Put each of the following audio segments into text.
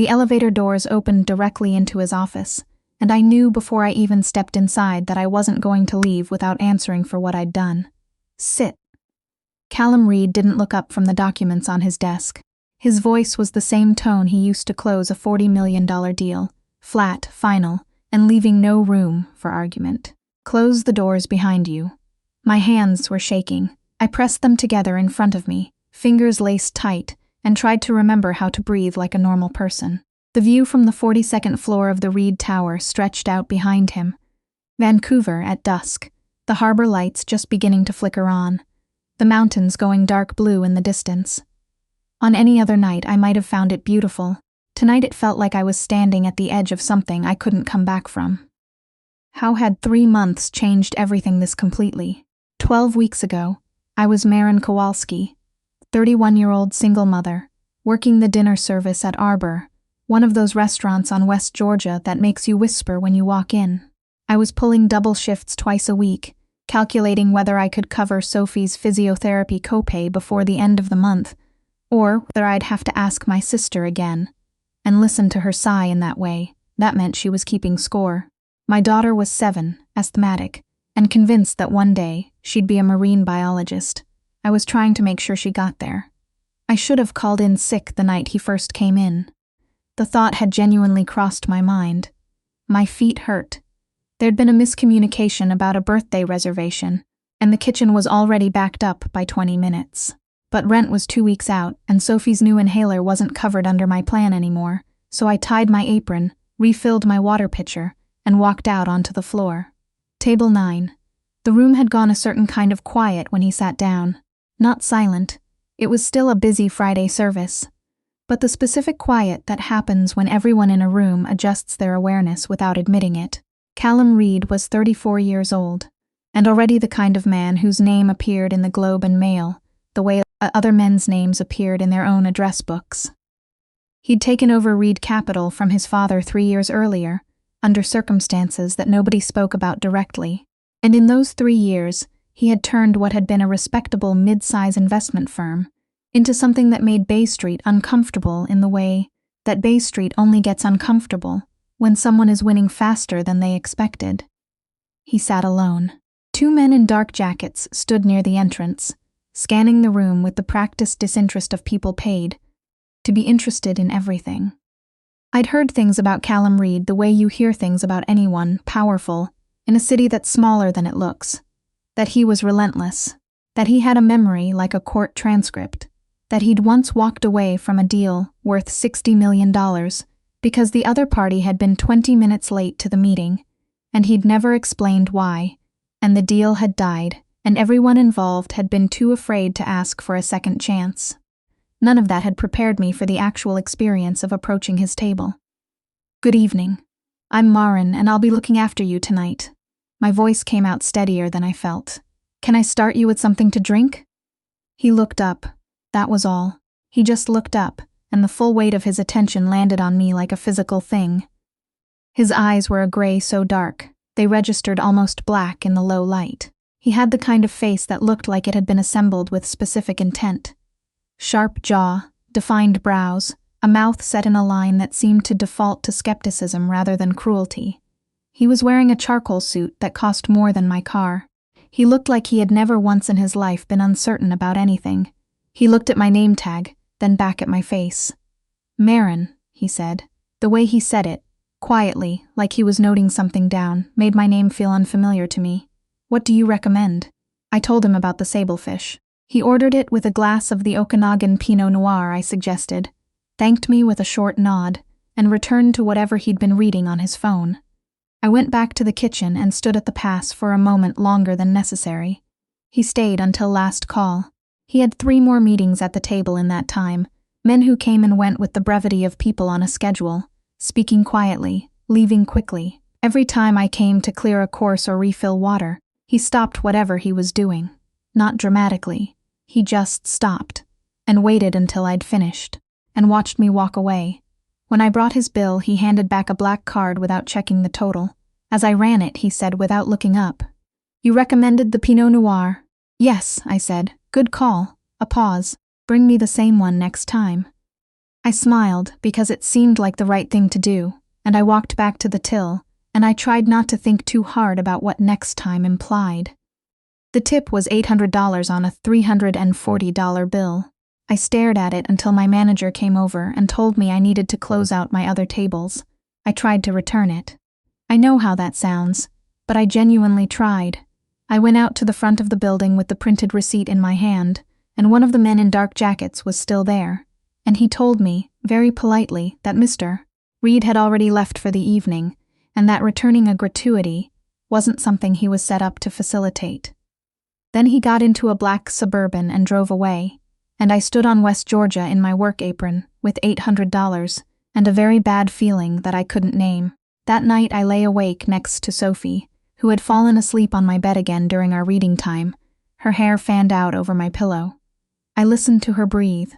The elevator doors opened directly into his office, and I knew before I even stepped inside that I wasn't going to leave without answering for what I'd done. Sit. Callum Reed didn't look up from the documents on his desk. His voice was the same tone he used to close a $40 million deal, flat, final, and leaving no room for argument. Close the doors behind you. My hands were shaking. I pressed them together in front of me, fingers laced tight, and tried to remember how to breathe like a normal person. The view from the 42nd floor of the Reed Tower stretched out behind him. Vancouver at dusk, the harbor lights just beginning to flicker on, the mountains going dark blue in the distance. On any other night, I might have found it beautiful. Tonight it felt like I was standing at the edge of something I couldn't come back from. How had 3 months changed everything this completely? 12 weeks ago, I was Maren Kowalski, 31-year-old single mother, working the dinner service at Arbor, one of those restaurants on West Georgia that makes you whisper when you walk in. I was pulling double shifts twice a week, calculating whether I could cover Sophie's physiotherapy copay before the end of the month, or whether I'd have to ask my sister again, and listen to her sigh in that way. That meant she was keeping score. My daughter was 7, asthmatic, and convinced that one day she'd be a marine biologist. I was trying to make sure she got there. I should have called in sick the night he first came in. The thought had genuinely crossed my mind. My feet hurt. There'd been a miscommunication about a birthday reservation, and the kitchen was already backed up by 20 minutes. But rent was 2 weeks out, and Sophie's new inhaler wasn't covered under my plan anymore, so I tied my apron, refilled my water pitcher, and walked out onto the floor. Table 9. The room had gone a certain kind of quiet when he sat down. Not silent. It was still a busy Friday service. But the specific quiet that happens when everyone in a room adjusts their awareness without admitting it. Callum Reed was 34 years old, and already the kind of man whose name appeared in the Globe and Mail, the way other men's names appeared in their own address books. He'd taken over Reed Capital from his father 3 years earlier, under circumstances that nobody spoke about directly, and in those 3 years, he had turned what had been a respectable mid-size investment firm into something that made Bay Street uncomfortable in the way that Bay Street only gets uncomfortable when someone is winning faster than they expected. He sat alone. 2 men in dark jackets stood near the entrance, scanning the room with the practiced disinterest of people paid to be interested in everything. I'd heard things about Callum Reed the way you hear things about anyone powerful in a city that's smaller than it looks. That he was relentless, that he had a memory like a court transcript, that he'd once walked away from a deal worth $60 million because the other party had been 20 minutes late to the meeting, and he'd never explained why, and the deal had died, and everyone involved had been too afraid to ask for a second chance. None of that had prepared me for the actual experience of approaching his table. "Good evening. I'm Maren, and I'll be looking after you tonight." My voice came out steadier than I felt. "Can I start you with something to drink?" He looked up. That was all. He just looked up, and the full weight of his attention landed on me like a physical thing. His eyes were a gray so dark, they registered almost black in the low light. He had the kind of face that looked like it had been assembled with specific intent. Sharp jaw, defined brows, a mouth set in a line that seemed to default to skepticism rather than cruelty. He was wearing a charcoal suit that cost more than my car. He looked like he had never once in his life been uncertain about anything. He looked at my name tag, then back at my face. "Maren," he said. The way he said it, quietly, like he was noting something down, made my name feel unfamiliar to me. "What do you recommend?" I told him about the sablefish. He ordered it with a glass of the Okanagan Pinot Noir I suggested, thanked me with a short nod, and returned to whatever he'd been reading on his phone. I went back to the kitchen and stood at the pass for a moment longer than necessary. He stayed until last call. He had 3 more meetings at the table in that time, men who came and went with the brevity of people on a schedule, speaking quietly, leaving quickly. Every time I came to clear a course or refill water, he stopped whatever he was doing. Not dramatically. He just stopped, and waited until I'd finished, and watched me walk away. When I brought his bill, he handed back a black card without checking the total. As I ran it, he said without looking up, "You recommended the Pinot Noir?" "Yes," I said. "Good call." A pause. "Bring me the same one next time." I smiled because it seemed like the right thing to do, and I walked back to the till, and I tried not to think too hard about what next time implied. The tip was $800 on a $340 bill. I stared at it until my manager came over and told me I needed to close out my other tables. I tried to return it. I know how that sounds, but I genuinely tried. I went out to the front of the building with the printed receipt in my hand, and one of the men in dark jackets was still there, and he told me, very politely, that Mr. Reed had already left for the evening, and that returning a gratuity wasn't something he was set up to facilitate. Then he got into a black Suburban and drove away, and I stood on West Georgia in my work apron with $800 and a very bad feeling that I couldn't name. That night I lay awake next to Sophie, who had fallen asleep on my bed again during our reading time, her hair fanned out over my pillow. I listened to her breathe,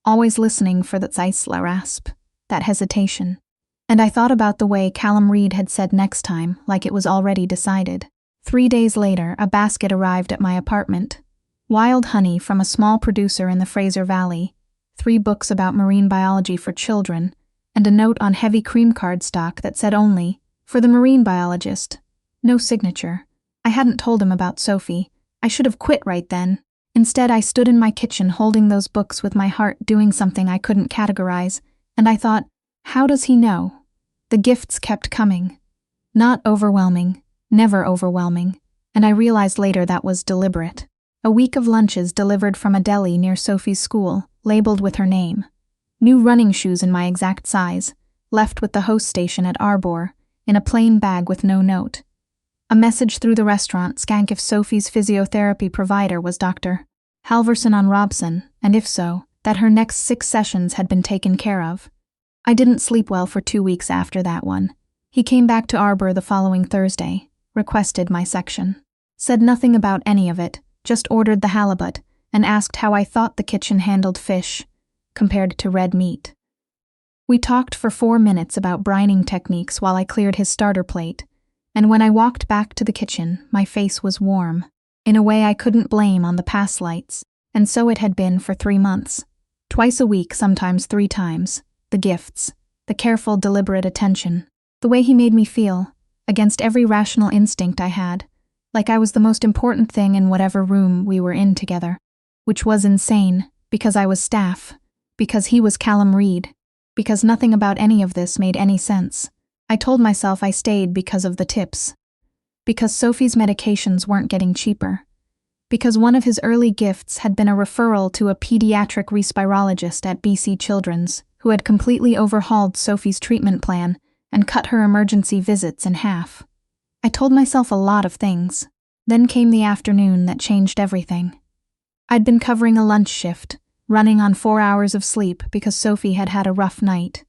always listening for that Zeisler rasp, that hesitation. And I thought about the way Callum Reed had said next time, like it was already decided. 3 days later, a basket arrived at my apartment. Wild honey from a small producer in the Fraser Valley, 3 books about marine biology for children, and a note on heavy cream cardstock that said only, "For the marine biologist." No signature. I hadn't told him about Sophie. I should have quit right then. Instead, I stood in my kitchen holding those books with my heart doing something I couldn't categorize, and I thought, how does he know? The gifts kept coming. Not overwhelming, never overwhelming, and I realized later that was deliberate. A week of lunches delivered from a deli near Sophie's school, labeled with her name. New running shoes in my exact size, left with the host station at Arbor, in a plain bag with no note. A message through the restaurant skank if Sophie's physiotherapy provider was Dr. Halverson on Robson, and if so, that her next 6 sessions had been taken care of. I didn't sleep well for 2 weeks after that one. He came back to Arbor the following Thursday, requested my section. Said nothing about any of it, just ordered the halibut, and asked how I thought the kitchen handled fish, compared to red meat. We talked for 4 minutes about brining techniques while I cleared his starter plate, and when I walked back to the kitchen, my face was warm, in a way I couldn't blame on the pass lights, and so it had been for 3 months. Twice a week, sometimes 3 times. The gifts, the careful, deliberate attention, the way he made me feel, against every rational instinct I had, like I was the most important thing in whatever room we were in together, which was insane, because I was staff, because he was Callum Reed, because nothing about any of this made any sense. I told myself I stayed because of the tips, because Sophie's medications weren't getting cheaper, because one of his early gifts had been a referral to a pediatric respirologist at BC Children's, who had completely overhauled Sophie's treatment plan and cut her emergency visits in half. I told myself a lot of things. Then came the afternoon that changed everything. I'd been covering a lunch shift, running on 4 hours of sleep because Sophie had had a rough night.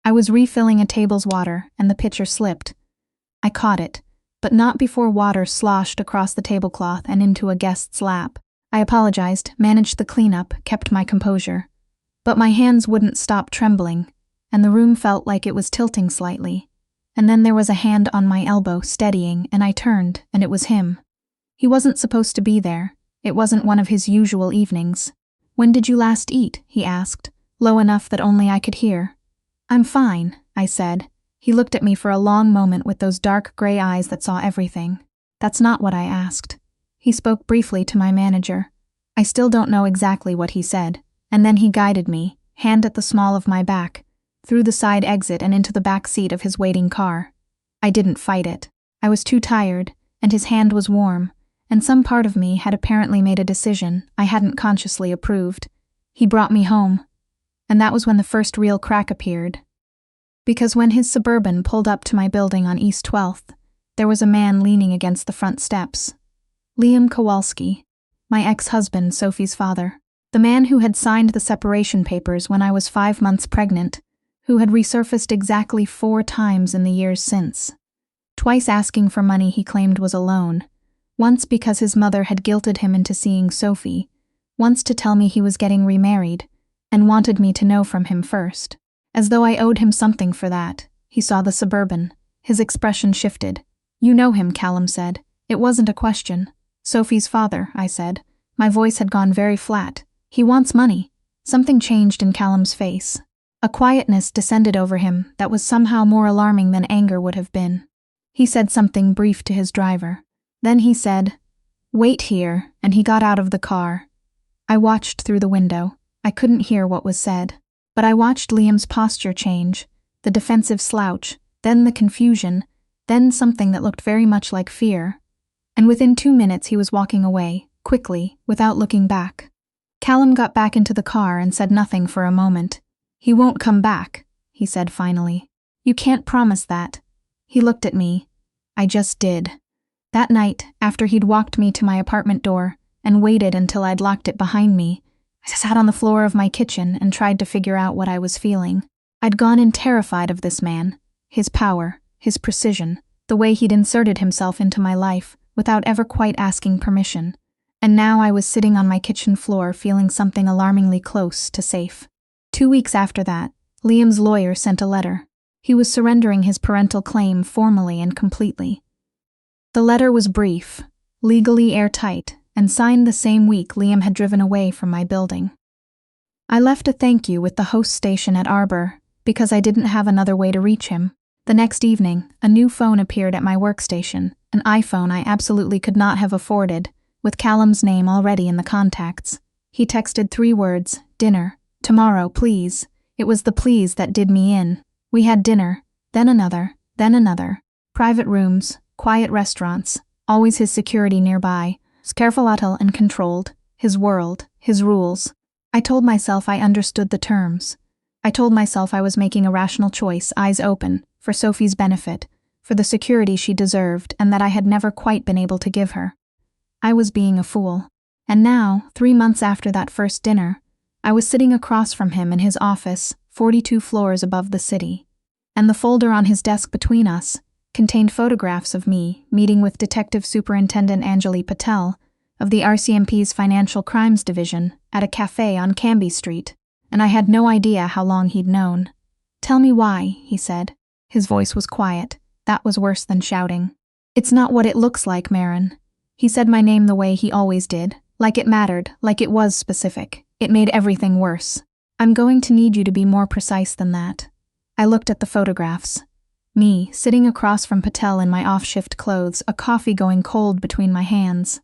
I was refilling a table's water, and the pitcher slipped. I caught it, but not before water sloshed across the tablecloth and into a guest's lap. I apologized, managed the cleanup, kept my composure. But my hands wouldn't stop trembling, and the room felt like it was tilting slightly. And then there was a hand on my elbow, steadying, and I turned, and it was him. He wasn't supposed to be there. It wasn't one of his usual evenings. "When did you last eat?" he asked, low enough that only I could hear. "I'm fine," I said. He looked at me for a long moment with those dark gray eyes that saw everything. That's not what I asked. He spoke briefly to my manager. I still don't know exactly what he said, and then he guided me, hand at the small of my back, through the side exit and into the back seat of his waiting car. I didn't fight it. I was too tired, and his hand was warm, and some part of me had apparently made a decision I hadn't consciously approved. He brought me home, and that was when the first real crack appeared. Because when his Suburban pulled up to my building on East 12th, there was a man leaning against the front steps. Liam Kowalski, my ex-husband, Sophie's father. The man who had signed the separation papers when I was 5 months pregnant, who had resurfaced exactly 4 times in the years since. Twice asking for money he claimed was a loan, once because his mother had guilted him into seeing Sophie, once to tell me he was getting remarried, and wanted me to know from him first. As though I owed him something for that. He saw the Suburban. His expression shifted. "You know him," Callum said. "It wasn't a question." "Sophie's father," I said. My voice had gone very flat. "He wants money." Something changed in Callum's face. A quietness descended over him that was somehow more alarming than anger would have been. He said something brief to his driver. Then he said, "Wait here," and he got out of the car. I watched through the window. I couldn't hear what was said. But I watched Liam's posture change, the defensive slouch, then the confusion, then something that looked very much like fear. And within 2 minutes he was walking away, quickly, without looking back. Callum got back into the car and said nothing for a moment. "He won't come back," he said finally. "You can't promise that." He looked at me. I just did. That night, after he'd walked me to my apartment door and waited until I'd locked it behind me, I sat on the floor of my kitchen and tried to figure out what I was feeling. I'd gone in terrified of this man, his power, his precision, the way he'd inserted himself into my life without ever quite asking permission. And now I was sitting on my kitchen floor feeling something alarmingly close to safe. 2 weeks after that, Liam's lawyer sent a letter. He was surrendering his parental claim formally and completely. The letter was brief, legally airtight, and signed the same week Liam had driven away from my building. I left a thank you with the host station at Arbor because I didn't have another way to reach him. The next evening, a new phone appeared at my workstation, an iPhone I absolutely could not have afforded, with Callum's name already in the contacts. He texted 3 words, "Dinner. Tomorrow, please." It was the please that did me in. We had dinner, then another, then another. Private rooms, quiet restaurants, always his security nearby, scarfalato and controlled, his world, his rules. I told myself I understood the terms. I told myself I was making a rational choice, eyes open, for Sophie's benefit, for the security she deserved and that I had never quite been able to give her. I was being a fool. And now, 3 months after that first dinner, I was sitting across from him in his office, 42 floors above the city, and the folder on his desk between us contained photographs of me meeting with Detective Superintendent Anjali Patel of the RCMP's Financial Crimes Division at a cafe on Canby Street, and I had no idea how long he'd known. "Tell me why," he said. His voice was quiet. That was worse than shouting. "It's not what it looks like, Marin." He said my name the way he always did, like it mattered, like it was specific. It made everything worse. "I'm going to need you to be more precise than that." I looked at the photographs. Me, sitting across from Patel in my off-shift clothes, a coffee going cold between my hands.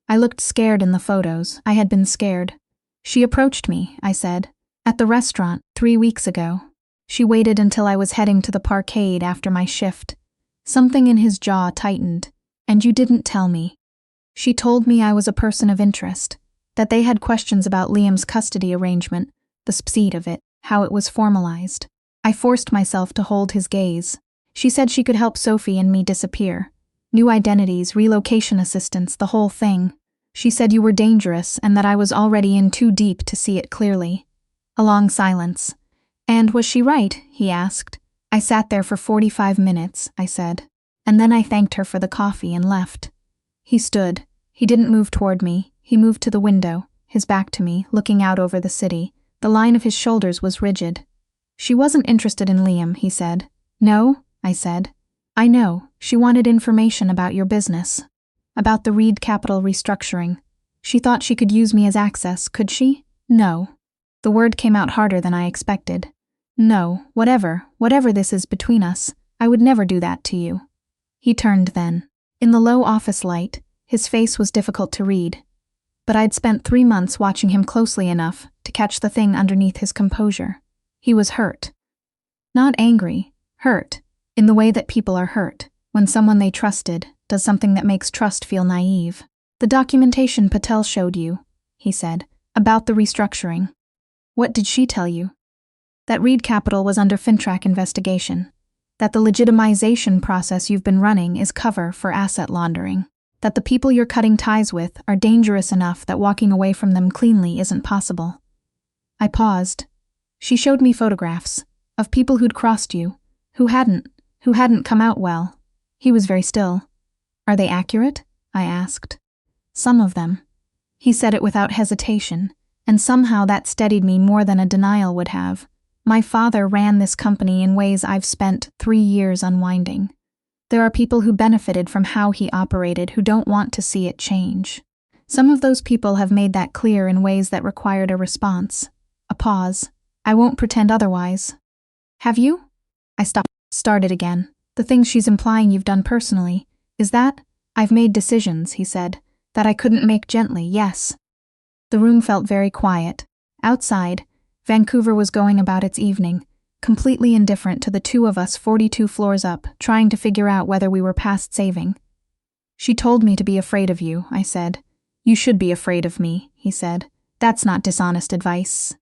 I looked scared in the photos. I had been scared. "She approached me," I said, "at the restaurant 3 weeks ago. She waited until I was heading to the parkade after my shift." Something in his jaw tightened. "And you didn't tell me." "She told me I was a person of interest, that they had questions about Liam's custody arrangement, the speed of it, how it was formalized." I forced myself to hold his gaze. "She said she could help Sophie and me disappear. New identities, relocation assistance, the whole thing. She said you were dangerous and that I was already in too deep to see it clearly." A long silence. "And was she right?" he asked. "I sat there for 45 minutes, I said. And then I thanked her for the coffee and left." He stood. He didn't move toward me. He moved to the window, his back to me, looking out over the city. The line of his shoulders was rigid. "She wasn't interested in Liam," he said. "No?" I said. "I know. She wanted information about your business. About the Reed Capital restructuring. She thought she could use me as access, could she?" "No." The word came out harder than I expected. "No, whatever this is between us, I would never do that to you." He turned then. In the low office light, his face was difficult to read. But I'd spent 3 months watching him closely enough to catch the thing underneath his composure. He was hurt. Not angry, hurt, in the way that people are hurt, when someone they trusted does something that makes trust feel naive. "The documentation Patel showed you," he said, "about the restructuring. What did she tell you?" "That Reed Capital was under FinTrack investigation. That the legitimization process you've been running is cover for asset laundering. That the people you're cutting ties with are dangerous enough that walking away from them cleanly isn't possible." I paused. "She showed me photographs of people who'd crossed you, who hadn't come out well." He was very still. "Are they accurate?" I asked. "Some of them." He said it without hesitation, and somehow that steadied me more than a denial would have. My father ran this company in ways I've spent 3 years unwinding. There are people who benefited from how he operated who don't want to see it change. Some of those people have made that clear in ways that required a response, a pause, I won't pretend otherwise. Have you? I started again. The things she's implying you've done personally. Is that? I've made decisions, he said, that I couldn't make gently, yes. The room felt very quiet. Outside, Vancouver was going about its evening, completely indifferent to the two of us 42 floors up, trying to figure out whether we were past saving. She told me to be afraid of you, I said. You should be afraid of me, he said. That's not dishonest advice.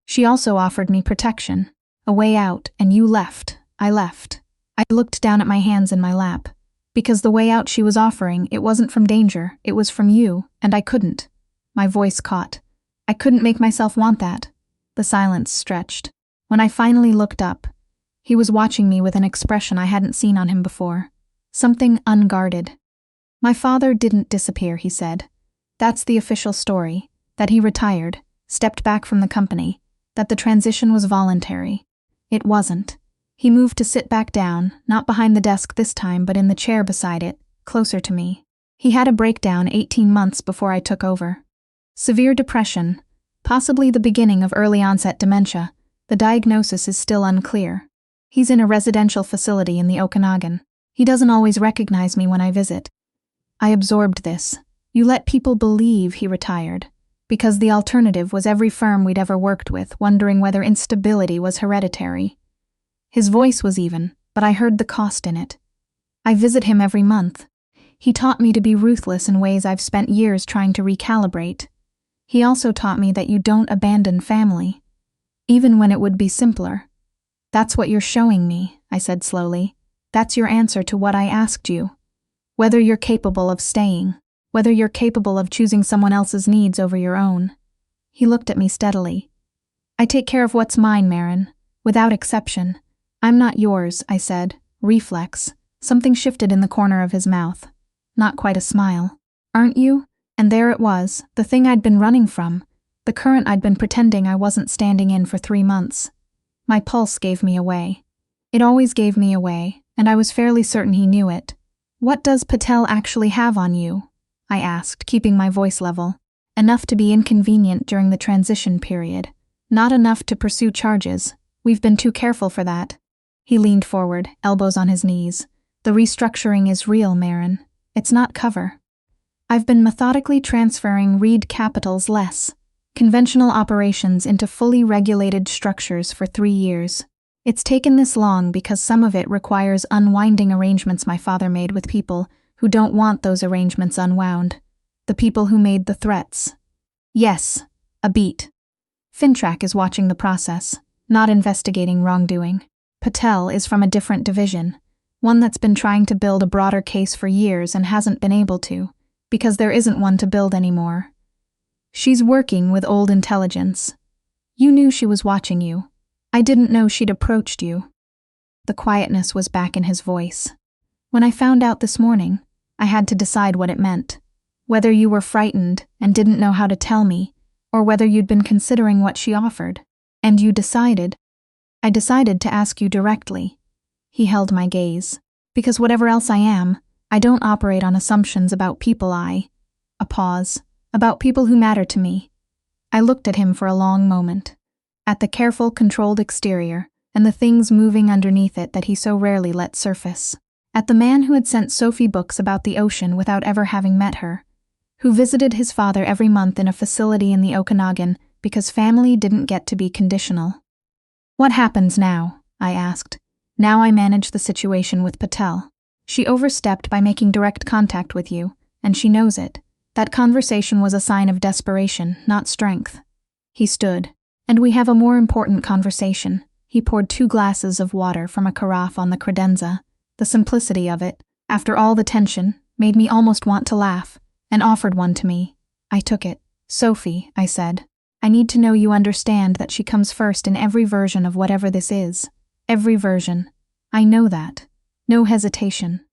She also offered me protection, a way out, and you left. I left. I looked down at my hands in my lap. Because the way out she was offering, it wasn't from danger, it was from you, and I couldn't. My voice caught. I couldn't make myself want that. The silence stretched. When I finally looked up, he was watching me with an expression I hadn't seen on him before. Something unguarded. My father didn't disappear, he said. That's the official story. That he retired, stepped back from the company, that the transition was voluntary. It wasn't. He moved to sit back down, not behind the desk this time, but in the chair beside it, closer to me. He had a breakdown 18 months before I took over. Severe depression, possibly the beginning of early-onset dementia. The diagnosis is still unclear. He's in a residential facility in the Okanagan. He doesn't always recognize me when I visit. I absorbed this. You let people believe he retired, because the alternative was every firm we'd ever worked with wondering whether instability was hereditary. His voice was even, but I heard the cost in it. I visit him every month. He taught me to be ruthless in ways I've spent years trying to recalibrate. He also taught me that you don't abandon family, even when it would be simpler. That's what you're showing me, I said slowly. That's your answer to what I asked you. Whether you're capable of staying, whether you're capable of choosing someone else's needs over your own. He looked at me steadily. I take care of what's mine, Marin, without exception. I'm not yours, I said. Reflex. Something shifted in the corner of his mouth. Not quite a smile. Aren't you? And there it was, the thing I'd been running from, the current I'd been pretending I wasn't standing in for 3 months. My pulse gave me away. It always gave me away, and I was fairly certain he knew it. What does Patel actually have on you? I asked, keeping my voice level. Enough to be inconvenient during the transition period. Not enough to pursue charges. We've been too careful for that. He leaned forward, elbows on his knees. The restructuring is real, Marin. It's not cover. I've been methodically transferring Reed Capital's conventional operations into fully regulated structures for 3 years. It's taken this long because some of it requires unwinding arrangements my father made with people who don't want those arrangements unwound. The people who made the threats. Yes, a beat. Fintrack is watching the process, not investigating wrongdoing. Patel is from a different division, one that's been trying to build a broader case for years and hasn't been able to, because there isn't one to build anymore. She's working with old intelligence. You knew she was watching you. I didn't know she'd approached you. The quietness was back in his voice. When I found out this morning, I had to decide what it meant. Whether you were frightened and didn't know how to tell me, or whether you'd been considering what she offered. And you decided. I decided to ask you directly. He held my gaze. Because whatever else I am, I don't operate on assumptions about people A pause. About people who matter to me. I looked at him for a long moment. At the careful, controlled exterior, and the things moving underneath it that he so rarely let surface. At the man who had sent Sophie books about the ocean without ever having met her. Who visited his father every month in a facility in the Okanagan because family didn't get to be conditional. What happens now? I asked. Now I manage the situation with Patel. She overstepped by making direct contact with you, and she knows it. That conversation was a sign of desperation, not strength. He stood. And we have a more important conversation. He poured 2 glasses of water from a carafe on the credenza. The simplicity of it, after all the tension, made me almost want to laugh, and offered one to me. I took it. Sophie, I said. I need to know you understand that she comes first in every version of whatever this is. Every version. I know that. No hesitation.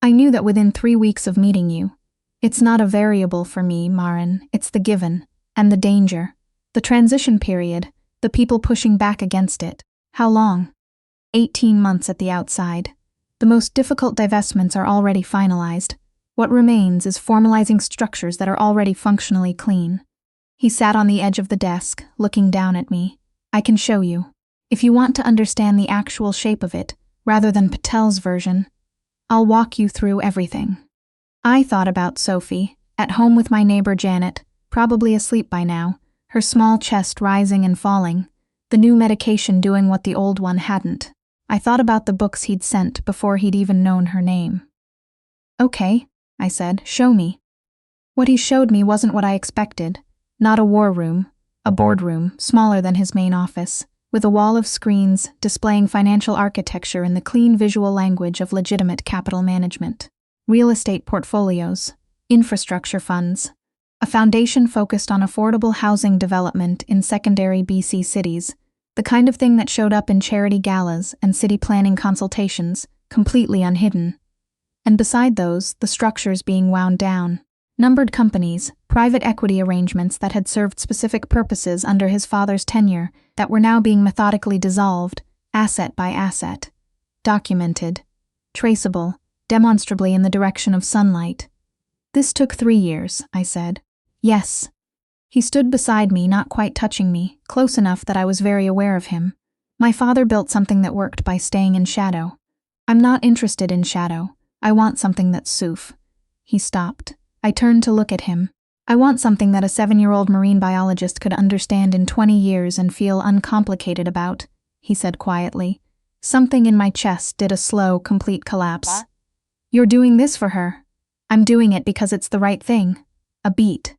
I knew that within 3 weeks of meeting you. It's not a variable for me, Marin. It's the given. And the danger. The transition period. The people pushing back against it. How long? 18 months at the outside. The most difficult divestments are already finalized. What remains is formalizing structures that are already functionally clean. He sat on the edge of the desk, looking down at me. I can show you. If you want to understand the actual shape of it, rather than Patel's version, I'll walk you through everything. I thought about Sophie, at home with my neighbor Janet, probably asleep by now, her small chest rising and falling, the new medication doing what the old one hadn't. I thought about the books he'd sent before he'd even known her name. Okay, I said, show me. What he showed me wasn't what I expected. Not a war room, a boardroom, smaller than his main office, with a wall of screens displaying financial architecture in the clean visual language of legitimate capital management. Real estate portfolios, infrastructure funds, a foundation focused on affordable housing development in secondary BC cities, the kind of thing that showed up in charity galas and city planning consultations, completely unhidden. And beside those, the structures being wound down. Numbered companies, private equity arrangements that had served specific purposes under his father's tenure that were now being methodically dissolved, asset by asset. Documented. Traceable, demonstrably in the direction of sunlight. This took 3 years, I said. Yes. He stood beside me, not quite touching me, close enough that I was very aware of him. My father built something that worked by staying in shadow. I'm not interested in shadow. I want something that's Soof. He stopped. I turned to look at him. I want something that a 7-year-old marine biologist could understand in 20 years and feel uncomplicated about, he said quietly. Something in my chest did a slow, complete collapse. What? You're doing this for her. I'm doing it because it's the right thing. A beat.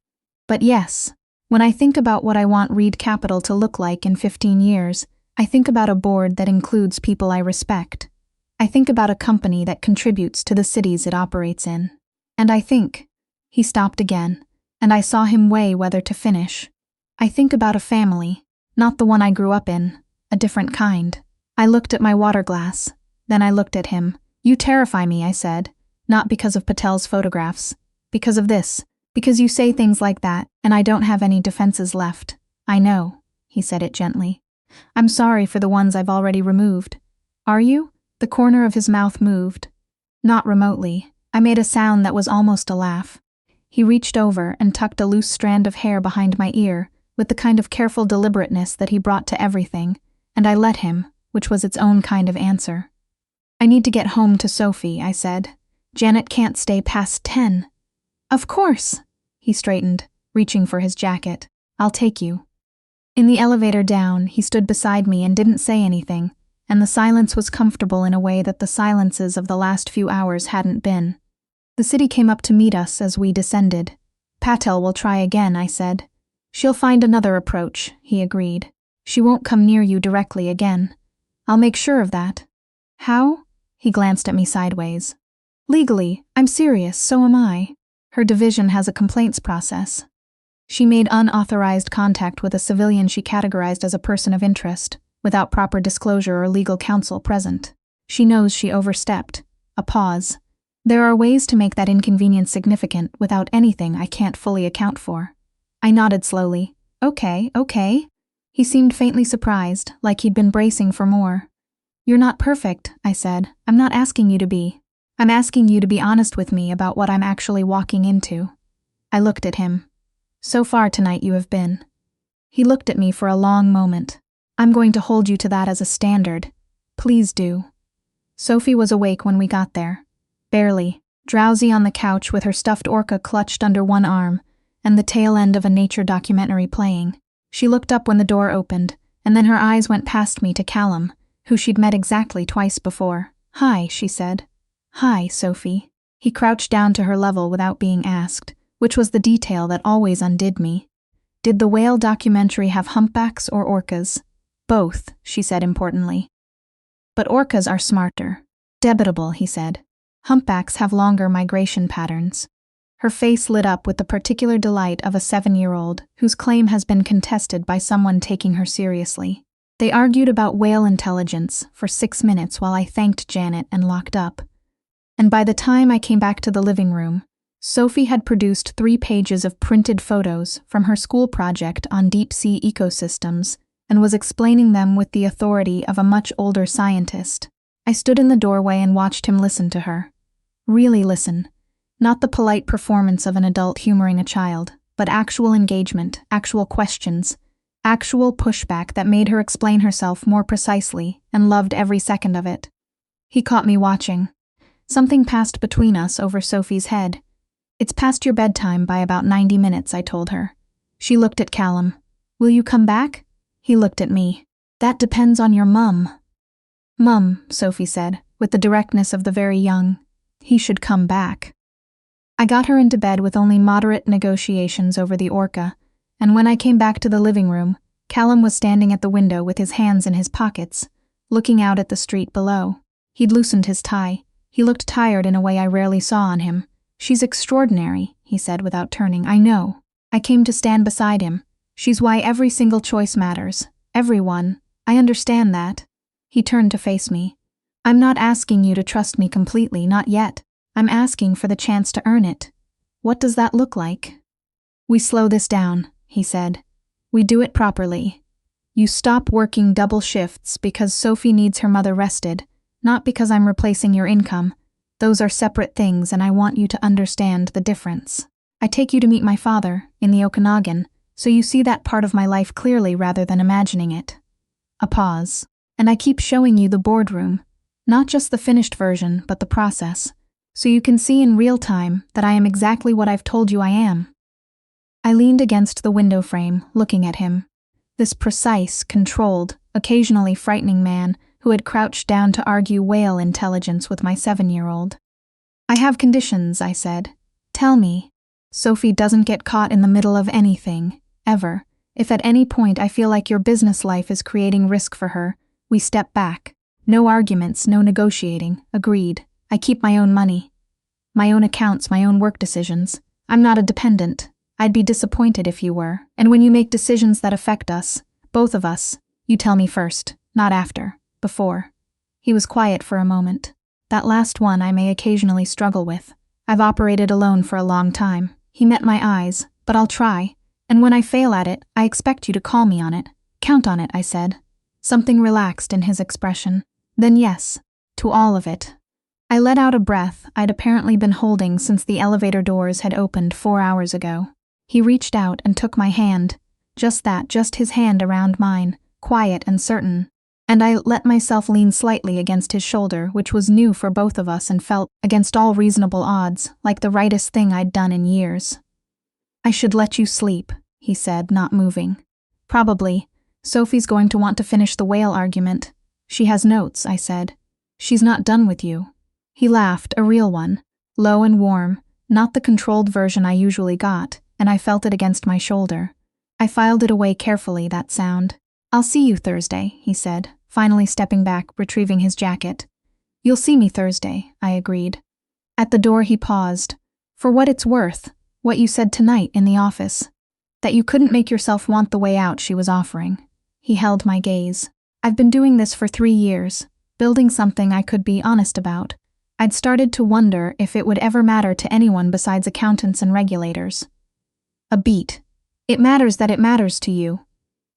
But yes, when I think about what I want Reed Capital to look like in 15 years, I think about a board that includes people I respect. I think about a company that contributes to the cities it operates in. And I think, he stopped again, and I saw him weigh whether to finish. I think about a family, not the one I grew up in, a different kind. I looked at my water glass, then I looked at him. You terrify me, I said, not because of Patel's photographs, because of this, because you say things like that, and I don't have any defenses left. I know, he said it gently. I'm sorry for the ones I've already removed. Are you? The corner of his mouth moved. Not remotely. I made a sound that was almost a laugh. He reached over and tucked a loose strand of hair behind my ear, with the kind of careful deliberateness that he brought to everything, and I let him, which was its own kind of answer. I need to get home to Sophie, I said. Janet can't stay past 10. Of course, he straightened, reaching for his jacket. I'll take you. In the elevator down, he stood beside me and didn't say anything, and the silence was comfortable in a way that the silences of the last few hours hadn't been. The city came up to meet us as we descended. Patel will try again, I said. She'll find another approach, he agreed. She won't come near you directly again. I'll make sure of that. How? He glanced at me sideways. Legally, I'm serious, so am I. Her division has a complaints process. She made unauthorized contact with a civilian she categorized as a person of interest, without proper disclosure or legal counsel present. She knows she overstepped. A pause. There are ways to make that inconvenience significant without anything I can't fully account for. I nodded slowly. Okay. He seemed faintly surprised, like he'd been bracing for more. You're not perfect, I said. I'm not asking you to be. I'm asking you to be honest with me about what I'm actually walking into. I looked at him. So far tonight you have been. He looked at me for a long moment. I'm going to hold you to that as a standard. Please do. Sophie was awake when we got there. Barely, drowsy on the couch with her stuffed orca clutched under one arm and the tail end of a nature documentary playing. She looked up when the door opened, and then her eyes went past me to Callum, who she'd met exactly twice before. Hi, she said. Hi, Sophie. He crouched down to her level without being asked, which was the detail that always undid me. Did the whale documentary have humpbacks or orcas? Both, she said importantly. But orcas are smarter. Debitable, he said. Humpbacks have longer migration patterns. Her face lit up with the particular delight of a 7-year-old whose claim has been contested by someone taking her seriously. They argued about whale intelligence for 6 minutes while I thanked Janet and locked up. And by the time I came back to the living room, Sophie had produced 3 pages of printed photos from her school project on deep-sea ecosystems and was explaining them with the authority of a much older scientist. I stood in the doorway and watched him listen to her. Really listen. Not the polite performance of an adult humoring a child, but actual engagement, actual questions. Actual pushback that made her explain herself more precisely and loved every second of it. He caught me watching. Something passed between us over Sophie's head. "It's past your bedtime by about 90 minutes, I told her. She looked at Callum. "Will you come back?" He looked at me. "That depends on your mum." "Mum," Sophie said, with the directness of the very young. "He should come back." I got her into bed with only moderate negotiations over the orca, and when I came back to the living room, Callum was standing at the window with his hands in his pockets, looking out at the street below. He'd loosened his tie. He looked tired in a way I rarely saw on him. "She's extraordinary," he said without turning. "I know." I came to stand beside him. "She's why every single choice matters. Everyone. I understand that." He turned to face me. "I'm not asking you to trust me completely, not yet. I'm asking for the chance to earn it. What does that look like?" "We slow this down," he said. "We do it properly. You stop working double shifts because Sophie needs her mother rested, not because I'm replacing your income. Those are separate things, and I want you to understand the difference. I take you to meet my father, in the Okanagan, so you see that part of my life clearly rather than imagining it." A pause. "And I keep showing you the boardroom, not just the finished version, but the process, so you can see in real time that I am exactly what I've told you I am." I leaned against the window frame, looking at him. This precise, controlled, occasionally frightening man who had crouched down to argue whale intelligence with my 7-year-old. "I have conditions," I said. "Tell me." "Sophie doesn't get caught in the middle of anything, ever. If at any point I feel like your business life is creating risk for her, we step back. No arguments, no negotiating. Agreed. I keep my own money. My own accounts, my own work decisions. I'm not a dependent. I'd be disappointed if you were. And when you make decisions that affect us, both of us, you tell me first, not after. Before." He was quiet for a moment. "That last one I may occasionally struggle with. I've operated alone for a long time." He met my eyes. "But I'll try. And when I fail at it, I expect you to call me on it. Count on it," I said. Something relaxed in his expression. "Then yes, to all of it." I let out a breath I'd apparently been holding since the elevator doors had opened 4 hours ago. He reached out and took my hand. Just that, just his hand around mine, quiet and certain. And I let myself lean slightly against his shoulder, which was new for both of us and felt, against all reasonable odds, like the rightest thing I'd done in years. "I should let you sleep," he said, not moving. "Probably. Sophie's going to want to finish the whale argument. She has notes," I said. "She's not done with you." He laughed, a real one, low and warm, not the controlled version I usually got, and I felt it against my shoulder. I filed it away carefully, that sound. "I'll see you Thursday," he said, finally stepping back, retrieving his jacket. "You'll see me Thursday," I agreed. At the door he paused. "For what it's worth, what you said tonight in the office. That you couldn't make yourself want the way out she was offering." He held my gaze. "I've been doing this for 3 years, building something I could be honest about. I'd started to wonder if it would ever matter to anyone besides accountants and regulators." A beat. "It matters that it matters to you."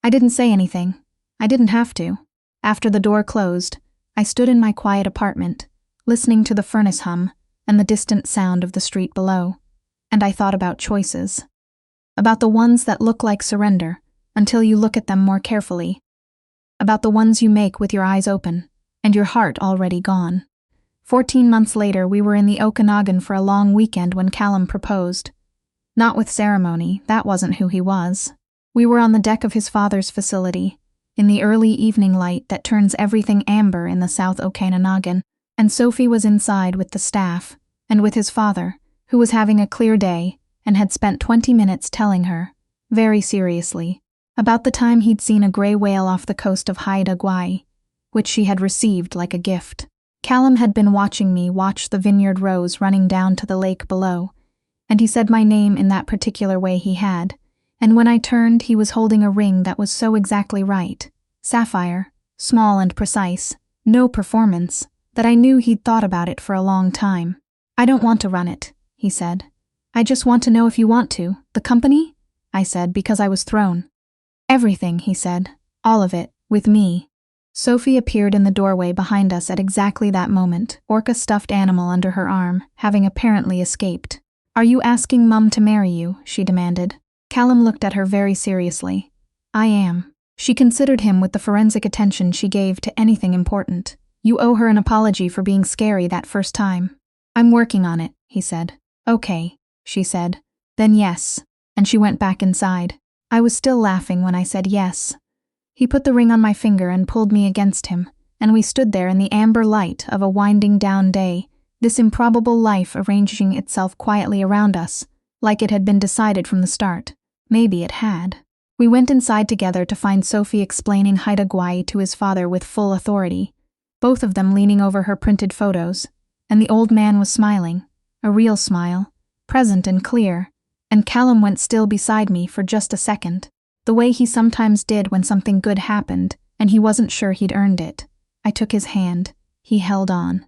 I didn't say anything. I didn't have to. After the door closed, I stood in my quiet apartment, listening to the furnace hum and the distant sound of the street below, and I thought about choices. About the ones that look like surrender, until you look at them more carefully. About the ones you make with your eyes open, and your heart already gone. 14 months later, we were in the Okanagan for a long weekend when Callum proposed. Not with ceremony, that wasn't who he was. We were on the deck of his father's facility, in the early evening light that turns everything amber in the South Okanagan, and Sophie was inside with the staff, and with his father, who was having a clear day, and had spent 20 minutes telling her, very seriously, about the time he'd seen a gray whale off the coast of Haida Gwaii, which she had received like a gift. Callum had been watching me watch the vineyard rows running down to the lake below, and he said my name in that particular way he had, and when I turned he was holding a ring that was so exactly right, sapphire, small and precise, no performance, that I knew he'd thought about it for a long time. "I don't want to run it," he said. "I just want to know if you want to. The company?" I said, because I was thrown. "Everything," he said. "All of it, with me." Sophie appeared in the doorway behind us at exactly that moment, orca stuffed animal under her arm, having apparently escaped. "Are you asking Mum to marry you?" she demanded. Callum looked at her very seriously. I am. She considered him with the forensic attention she gave to anything important. You owe her an apology for being scary that first time. I'm working on it, he said. Okay, she said. Then yes. And she went back inside. I was still laughing when I said yes. He put the ring on my finger and pulled me against him, and we stood there in the amber light of a winding down day, this improbable life arranging itself quietly around us, like it had been decided from the start. Maybe it had. We went inside together to find Sophie explaining Haida Gwaii to his father with full authority, both of them leaning over her printed photos, and the old man was smiling, a real smile, present and clear, and Callum went still beside me for just a second, the way he sometimes did when something good happened and he wasn't sure he'd earned it. I took his hand. He held on.